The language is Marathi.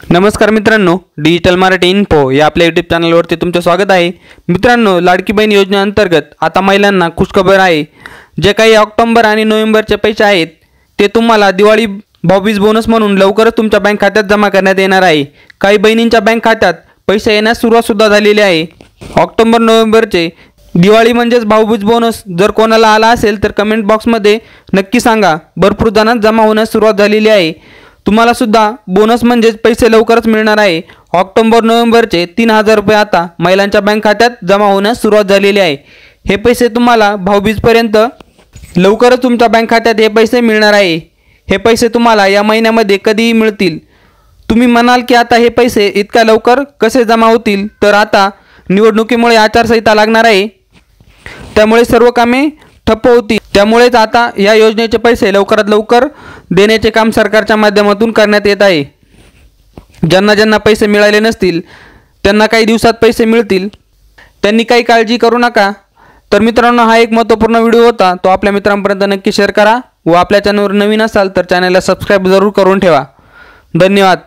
नमस्कार मित्रांनो, डिजिटल मराठी इन्फो या आपल्या यूट्यूब चॅनलवरती तुमचं स्वागत आहे। मित्रांनो, लाडकी बहीण योजनेअंतर्गत आता महिलांना खुशखबर आहे। जे काही ऑक्टोबर आणि नोव्हेंबरचे पैसे आहेत ते तुम्हाला दिवाळी भाऊबीज बोनस म्हणून लवकरच तुमच्या बँक खात्यात जमा करण्यात येणार आहे। काही बहिणींच्या बँक खात्यात पैसे येण्यास सुरुवात सुद्धा झालेली आहे। ऑक्टोबर नोव्हेंबरचे दिवाळी म्हणजेच भाऊबीज बोनस जर कोणाला आला असेल तर कमेंट बॉक्समध्ये नक्की सांगा। भरपूर जणांना जमा होण्यास सुरुवात झालेली आहे। तुम्हाला सुद्धा बोनस म्हणजेच पैसे लवकरच मिळणार आहे। ऑक्टोबर नोव्हेंबरचे 3000 रुपये आता महिलांच्या बँक खात्यात जमा होण्यास सुरुवात झालेली आहे। हे पैसे तुम्हाला भाऊबीजपर्यंत लवकरच तुमच्या बँक खात्यात हे पैसे मिळणार आहे। हे पैसे तुम्हाला या महिन्यामध्ये कधीही मिळतील। तुम्ही म्हणाल की आता हे पैसे इतक्या लवकर कसे जमा होतील, तर आता निवडणुकीमुळे आचारसंहिता लागणार आहे, त्यामुळे सर्व कामे ठप्प होती। त्यामुळेच आता या योजनेचे पैसे लवकरात लवकर देण्याचे काम सरकारच्या माध्यमातून करण्यात येत आहे। ज्यांना पैसे मिळाले नसतील त्यांना काही दिवसात पैसे मिळतील, त्यांनी काही काळजी करू नका। तर मित्रांनो, हा एक महत्त्वपूर्ण व्हिडिओ होता, तो आपल्या मित्रांपर्यंत नक्की शेअर करा व आपल्या चॅनलवर नवीन असाल तर चॅनलला सबस्क्राइब जरूर करून ठेवा। धन्यवाद।